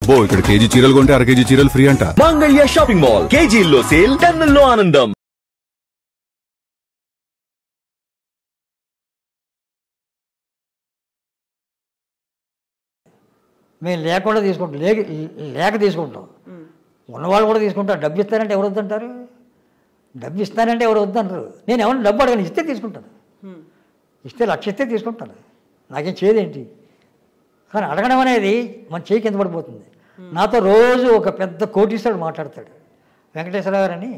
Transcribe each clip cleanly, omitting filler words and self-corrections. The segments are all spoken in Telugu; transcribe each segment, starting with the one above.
అబ్బో ఇక్కడ కేజీ చీరలు కొంటే అర కేజీ చీరలు ఫ్రీ అంట. మంగళ్య షాపింగ్ మాల్, కేజీల్లో సేల్, టన్నుల్లో ఆనందం. మేము లేకుండా తీసుకుంటాం, లేక తీసుకుంటాం. ఉన్నవాళ్ళు కూడా తీసుకుంటారు. డబ్బు ఇస్తానంటే ఎవరు వద్దంటారు? డబ్బు ఇస్తానంటే ఎవరు వద్దంటారు? నేను ఎవరైనా డబ్బు అడగను, ఇస్తే తీసుకుంటాను. ఇస్తే 1,00,000 ఇస్తే తీసుకుంటాను. నాకేం చేయదేంటి? కానీ అడగడం అనేది మన చేయి కింద పడిపోతుంది. నాతో రోజు ఒక పెద్ద కోటీశ్వరుడు మాట్లాడతాడు, వెంకటేశ్వర గారని,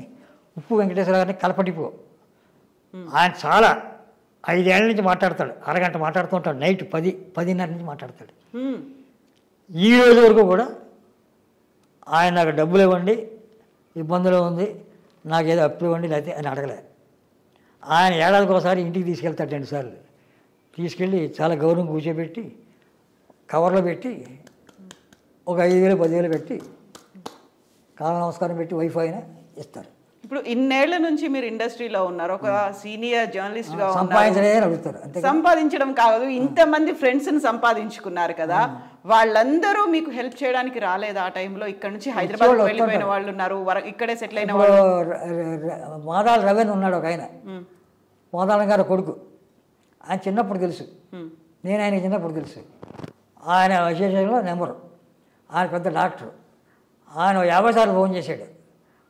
ఉప్పు వెంకటేశ్వర గారిని కలపటిపో. ఆయన చాలా 5 ఏళ్ల నుంచి మాట్లాడతాడు, అరగంట మాట్లాడుతూ ఉంటాడు. నైట్ 10-10:30 నుంచి మాట్లాడతాడు. ఈ రోజు వరకు కూడా ఆయన నాకు డబ్బులు ఇవ్వండి, ఇబ్బందులు ఉంది, నాకేదో అప్పు ఇవ్వండి లేకపోతే అని అడగలే. ఆయన ఏడాదికి ఒకసారి ఇంటికి తీసుకెళ్తాడు 2 సార్లు. తీసుకెళ్ళి చాలా గౌరవం కూర్చోబెట్టి కవర్లో పెట్టి ఒక 5,000 10,000 పెట్టి కాల నమస్కారం పెట్టి వైఫై అయినా ఇస్తారు. ఇప్పుడు ఇన్నేళ్ల నుంచి మీరు ఇండస్ట్రీలో ఉన్నారు, ఒక సీనియర్ జర్నలిస్ట్గా సంపాదించడే అడుగుతారు. అంతే, సంపాదించడం కాదు, ఇంతమంది ఫ్రెండ్స్ని సంపాదించుకున్నారు కదా, వాళ్ళందరూ మీకు హెల్ప్ చేయడానికి రాలేదు ఆ టైంలో? ఇక్కడ నుంచి హైదరాబాద్ వెళ్ళిపోయిన వాళ్ళు ఉన్నారు, ఇక్కడే సెటిల్ అయిన వాళ్ళు. మాదాల రవీన్ ఉన్నాడు ఒక ఆయన, మాదాల గారు కొడుకు. ఆయన చిన్నప్పుడు తెలుసు, నేను ఆయన చిన్నప్పుడు తెలుసు. ఆయన విశేషంలో నెంబరు, ఆయన పెద్ద డాక్టర్. ఆయన 50 సార్లు ఫోన్ చేశాడు,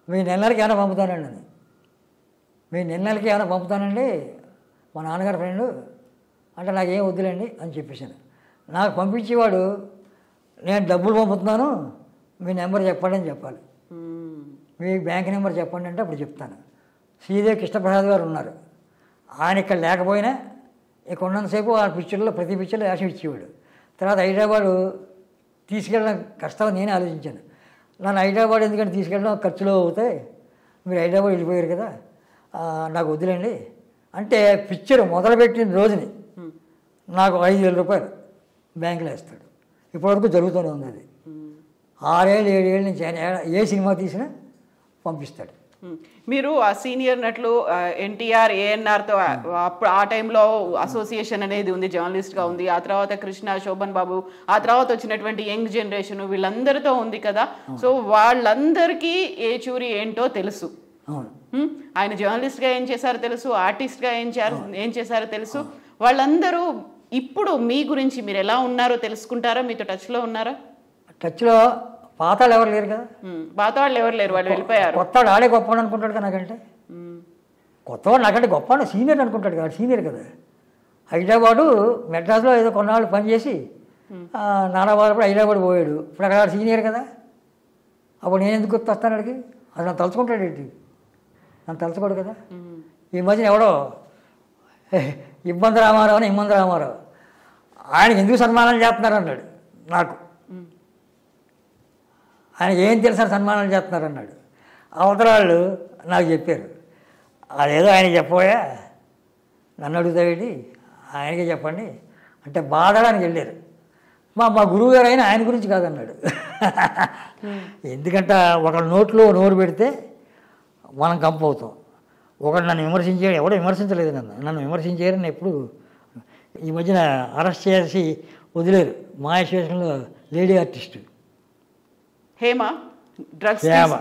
మీ నెలలకి ఏమైనా పంపుతానండి అని. మీ నెలలకి ఏమైనా పంపుతానండి, మా నాన్నగారి ఫ్రెండు అంటే నాకేం వద్దులేండి అని చెప్పేశాను. నాకు పంపించేవాడు, నేను డబ్బులు పంపుతున్నాను, మీ నెంబర్ చెప్పండి అని చెప్పాలి. మీ బ్యాంక్ నెంబర్ చెప్పండి అంటే అప్పుడు చెప్తాను. శ్రీదేవి కృష్ణప్రసాద్ గారు ఉన్నారు, ఆయన ఇక్కడ లేకపోయినా ఇక్కడ ఉన్నంతసేపు ఆ పిక్చర్లో ప్రతి పిక్చర్లో వేషం ఇచ్చేవాడు. తర్వాత హైదరాబాదు తీసుకెళ్ళడం కష్టం నేనే ఆలోచించాను. నన్ను హైదరాబాద్ ఎందుకంటే తీసుకెళ్ళడం ఖర్చులో అవుతాయి, మీరు హైదరాబాద్ వెళ్ళిపోయారు కదా, నాకు వద్దులేండి అంటే పిక్చర్ మొదలుపెట్టిన రోజుని నాకు 5,000 రూపాయలు బ్యాంకులో వేస్తాడు. ఇప్పటివరకు జరుగుతూనే ఉంది అది. 6 ఏళ్ళు 7 ఏళ్ళ నుంచి ఆయన ఏ సినిమా తీసినా పంపిస్తాడు. మీరు ఆ సీనియర్ నటులు ఎన్టీఆర్, ఏఎన్ఆర్తో అప్పుడు ఆ టైంలో అసోసియేషన్ అనేది ఉంది, జర్నలిస్ట్గా ఉంది. ఆ తర్వాత కృష్ణ, శోభన్ బాబు, ఆ తర్వాత వచ్చినటువంటి యంగ్ జనరేషన్, వీళ్ళందరితో ఉంది కదా. సో వాళ్ళందరికీ ఏచూరి ఏంటో తెలుసు. ఆయన జర్నలిస్ట్గా ఏం చేశారో తెలుసు, ఆర్టిస్ట్గా ఏం చేశారో తెలుసు. వాళ్ళందరూ ఇప్పుడు మీ గురించి మీరు ఎలా ఉన్నారో తెలుసుకుంటారా? మీతో టచ్లో ఉన్నారా? టచ్లో పాతాళ్ళు ఎవరు లేరు కదా. పాతవాళ్ళు ఎవరు లేరు, వాళ్ళు వెళ్ళిపోయారు. కొత్తవాడు ఆడే గొప్పవాడు అనుకుంటాడు కదా నాకంటే. కొత్తవాడు నాకంటే గొప్పవాడు సీనియర్ అనుకుంటాడు కదా, సీనియర్ కదా. హైదరాబాదు మెడ్రాస్లో ఏదో కొన్నాళ్ళు పనిచేసి నానాబాదప్పుడు హైదరాబాద్ పోయాడు. ఇప్పుడు అక్కడ సీనియర్ కదా. అప్పుడు నేను ఎందుకు గుర్తొస్తాను అడిగి? అది నన్ను తలుచుకుంటాడు ఏంటి? నన్ను తలుచుకోడు కదా. ఈ మధ్యన ఎవడో ఇబ్బంది రామారావు అని, ఇబ్బంది రామారావు ఆయనకి ఎందుకు సన్మానాలు చేస్తున్నారు అన్నాడు నాకు. ఆయనకి ఏం తెలుసని సన్మానాలు చేస్తున్నారు అన్నాడు. అవతరాళ్ళు నాకు చెప్పారు, అదేదో ఆయనకి చెప్పబోయా, నన్ను అడుగుతావేంటి, ఆయనకే చెప్పండి అంటే బాధడానికి వెళ్ళారు. మా గురువు గారు అయినా ఆయన గురించి కాదన్నాడు. ఎందుకంటే ఒకళ్ళ నోట్లో నోరు పెడితే మనం కంపు అవుతాం. ఒకడు నన్ను విమర్శించాడు, ఎవడో విమర్శించలేదు నన్ను విమర్శించారని ఎప్పుడు. ఈ మధ్యన అరెస్ట్ చేసి వదిలేరు మాయశేషంలో లేడీ ఆర్టిస్టు హేమ, హేమ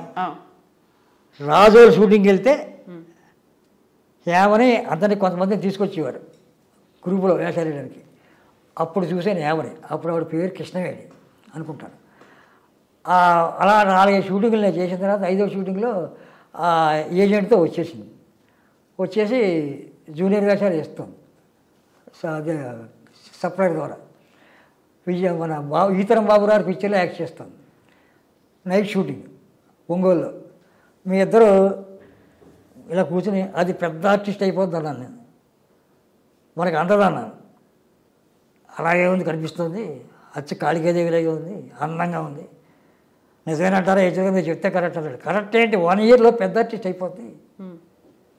రాజోలు షూటింగ్కి వెళ్తే హేమని అతన్ని కొంతమందిని తీసుకొచ్చేవారు గ్రూపులో వేషాలు వేయడానికి. అప్పుడు చూసాను హేమని. అప్పుడు ఆవిడ పేరు కృష్ణవేణి అనుకుంటాను. అలా 4-5 షూటింగ్లు నేను చేసిన తర్వాత 5వ షూటింగ్లో ఏజెంట్తో వచ్చేసి జూనియర్ వేషాలు వేస్తాం అదే సప్లైర్ ద్వారా. మన ఈతరం బాబు గారి పిక్చర్లో యాక్ట్ చేస్తాం. నైట్ షూటింగ్ ఒంగోలులో. మీ ఇద్దరు ఇలా కూర్చుని అది పెద్ద ఆర్టిస్ట్ అయిపోద్ది అన్నాను నేను. మనకి అందదన్నాను. అలాగే ఉంది, కనిపిస్తుంది, అచ్చ కాళికాదేవిలాగే ఉంది, అందంగా ఉంది. నిజమేనంటారా? ఏదో మీరు చెప్తే కరెక్ట్ అన్నాడు. కరెక్ట్ ఏంటి, 1 ఇయర్లో పెద్ద ఆర్టిస్ట్ అయిపోద్ది,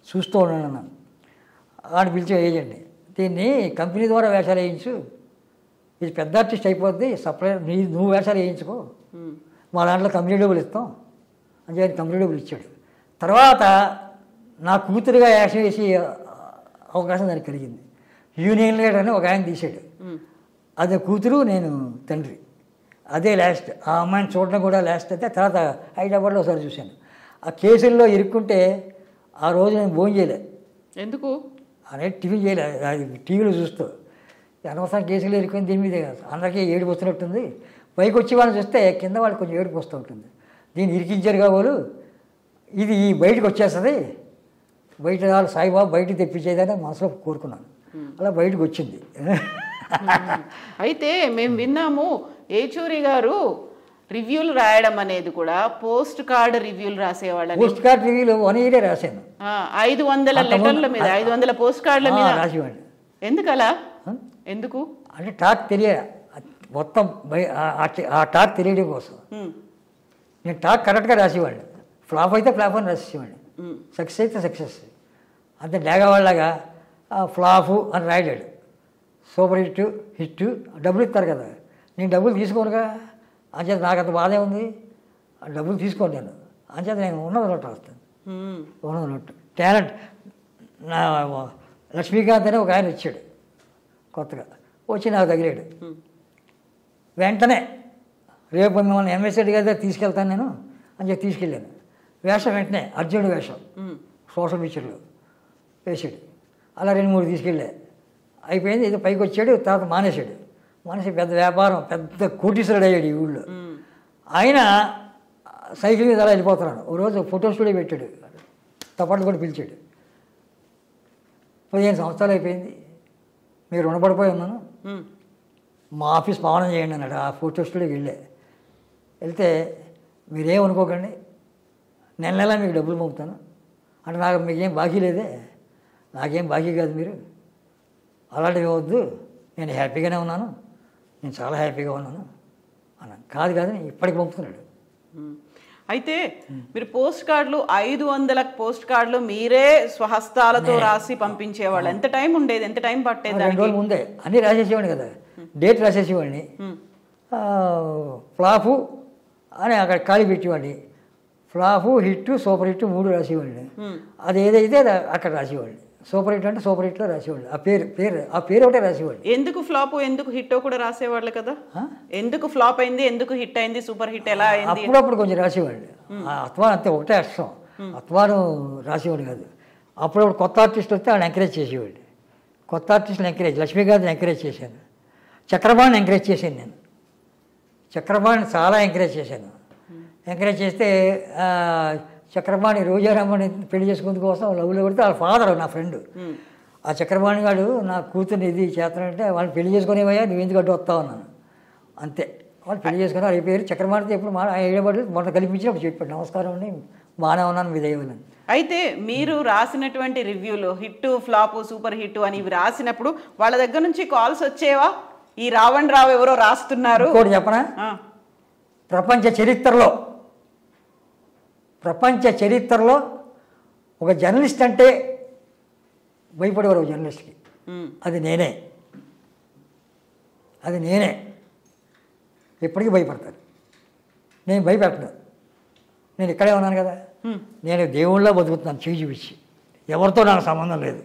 చూస్తూ ఉన్నాను అన్నాను. ఆడు పిలిచే ఏజెంట్ని, దీన్ని కంపెనీ ద్వారా వేషాలు వేయించు, ఇది పెద్ద ఆర్టిస్ట్ అయిపోద్ది, సప్లై నువ్వు వేషాలు వేయించుకో, మా దాంట్లో కంపెనీ డబ్బులు ఇస్తాం అని చెప్పి కంపెనీ డబ్బులు ఇచ్చాడు. తర్వాత నా కూతురుగా వేషం వేసి అవకాశం దానికి కలిగింది. యూనియన్ లీడర్ అని ఒక ఆయన తీశాడు, అది కూతురు నేను తండ్రి. అదే లాస్ట్. ఆ అమ్మాయిని చూడడం కూడా లాస్ట్. అయితే తర్వాత హైదరాబాద్లో ఒకసారి చూశాను. ఆ కేసుల్లో ఇరుక్కుంటే ఆ రోజు నేను భోజనం చేయలే. ఎందుకు? అనేది టిఫిన్ చేయలే, అది టీవీలో చూస్తూ అనవసరం కేసులు ఇరుక్కుని దీని మీదే కాదు, అందరికీ ఏడుపు వస్తున్నట్టుంది. పైకి వచ్చి వాళ్ళని చూస్తే కింద వాళ్ళకి కొంచెం ఏడుపు వస్తూ ఉంటుంది. దీన్ని ఇరికించారు కాబోలు ఇది బయటకు వచ్చేస్తుంది, బయట వాళ్ళు సాయిబాబు బయటకు తెప్పించేదని మనసులో కోరుకున్నాను. అలా బయటకు వచ్చింది. అయితే మేము విన్నాము ఏచూరి గారు రివ్యూలు రాయడం అనేది కూడా పోస్ట్ కార్డ్ రివ్యూలు రాసేవాళ్ళని. పోస్ట్ కార్డ్ రివ్యూలు 1 year రాశాను. 500 లెటర్ల మీద, 500 పోస్ట్ కార్డుల మీద రాసేవాడిని. ఎందుకు అలా? ఎందుకు అంటే టాక్ తెలియ మొత్తం ఆ టాక్ తెలియడం కోసం నేను టాక్ కరెక్ట్గా రాసేవాడిని. ఫ్లాప్ అయితే ఫ్లాప్ అని రాసేవాడిని, సక్సెస్ అయితే సక్సెస్. అంతే డేగవాళ్ళగా ఫ్లాపు అని రాయడాడు, సూపర్ హిట్ హిట్ డబ్బులు ఇస్తారు కదా, నేను డబ్బులు తీసుకోనుగా. అంచేత నాకు అంత బాధే ఉంది, ఆ డబ్బులు తీసుకోను నేను. అంచేత నేను ఉన్నది నోట్ రాస్తాను, ఉన్నది నోట్. టాలెంట్ నా లక్ష్మీకాంత్ అనే ఒక ఆయన ఇచ్చాడు కొత్తగా, వచ్చి నాకు తగిలాడు. వెంటనే రేపు మిమ్మల్ని ఎంఎస్ రెడ్డి గారి దగ్గర తీసుకెళ్తాను నేను అని చెప్పి తీసుకెళ్ళాను. వేషం వెంటనే అర్జునుడు వేషం సోషల్ పిక్చర్లో వేసాడు. అలా 2-3 తీసుకెళ్ళా, అయిపోయింది. ఇది పైకి వచ్చాడు, తర్వాత మానేశాడు. మానేసి పెద్ద వ్యాపారం, పెద్ద కోటీశ్వరుడు అయ్యాడు ఈ ఊళ్ళో. ఆయన సైకిల్ మీద అలా వెళ్ళిపోతున్నాడు. ఓ రోజు ఫోటో స్టూడియో పెట్టాడు, తప్పట్లు కూడా పిలిచాడు. 15 సంవత్సరాలు అయిపోయింది, మీరు రుణపడిపోయి ఉన్నాను, మా ఆఫీస్ పావనం చేయండి అన్నాడు. ఆ ఫోటో స్టూడియోకి వెళ్తే మీరేమనుకోకండి, నెల మీకు డబ్బులు పంపుతాను అంటే, నాకు మీకేం బాకీ లేదే, నాకేం బాకీ కాదు, మీరు అలాంటివి ఇవ్వద్దు, నేను హ్యాపీగానే ఉన్నాను, నేను చాలా హ్యాపీగా ఉన్నాను అన్నాను. కాదు ఇప్పటికి పంపుతున్నాడు. అయితే మీరు పోస్ట్ కార్డులు 500 పోస్ట్ కార్డులు మీరే స్వహస్తాలతో రాసి పంపించేవాళ్ళు. ఎంత టైం ఉండేది, ఎంత టైం పట్టేది? 2 రోజుల ముందే అన్నీ రాసేసేవాడిని కదా, డేట్ రాసేసేవాడిని. ఫ్లాపు అని అక్కడ ఖాళీ పెట్టేవాడిని, ఫ్లాపు హిట్ సూపర్ హిట్ 3 రాసేవాడిని. అది ఏదైతే అక్కడ రాసేవాడిని. సూపర్ హిట్ అంటే సూపర్ హిట్లో రాసేవాళ్ళు, ఆ పేరు ఒకటే రాసేవాళ్ళు. ఎందుకు ఫ్లాప్ ఎందుకు హిట్ కూడా రాసేవాళ్ళు కదా? ఎందుకు ఫ్లాప్ అయింది, ఎందుకు హిట్ అయింది, సూపర్ హిట్ ఎలా అయింది? అప్పుడప్పుడు కొంచెం రాసేవాళ్ళు. అత్వాన్ అంతే ఒకటే అక్షరం, అత్వాను రాసేవాడు కాదు. అప్పుడప్పుడు కొత్త ఆర్టిస్ట్ వస్తే వాళ్ళని ఎంకరేజ్ చేసేవాళ్ళు. కొత్త ఆర్టిస్టులు ఎంకరేజ్, లక్ష్మీకాంత్ని ఎంకరేజ్ చేశాను, చక్రపాణిని ఎంకరేజ్ చేశాను నేను. చక్రపాణిని చాలా ఎంకరేజ్ చేశాను. ఎంకరేజ్ చేస్తే చక్రపాణి రోజారామని పెళ్లి చేసుకునే కోసం లవ్లో పడితే వాళ్ళ ఫాదర్ నా ఫ్రెండ్. ఆ చక్రపాణి గారు నా కూతుర్ని ఇది చేస్తానంటే వాళ్ళు పెళ్లి చేసుకునేవయ్యా, నువ్వు ఎందుకు అడ్డు వస్తావు అన్నాను. అంతే, వాళ్ళు పెళ్లి చేసుకుని అయిపోయారు. చక్రపాణితో ఎప్పుడు ఏడబడి మొన్న కల్పించినప్పుడు చెప్పాడు, నమస్కారం అండి, బాగానే ఉన్నాను, మీ దయవలని. అయితే మీరు రాసినటువంటి రివ్యూలు హిట్ ఫ్లాప్ సూపర్ హిట్ అని ఇవి రాసినప్పుడు వాళ్ళ దగ్గర నుంచి కాల్స్ వచ్చేవా? ఈ రావణ్ రావు ఎవరో రాస్తున్నారు. ఇంకోటి చెప్పనా, ప్రపంచ చరిత్రలో ఒక జర్నలిస్ట్ అంటే భయపడేవారు. ఒక జర్నలిస్ట్కి అది నేనే ఎప్పటికీ భయపడతారు. నేను భయపెట్టను, నేను ఇక్కడే ఉన్నాను కదా, నేను దేవుళ్ళ బతుకుతున్నాను, చేయి చూపించి. ఎవరితో నాకు సంబంధం లేదు.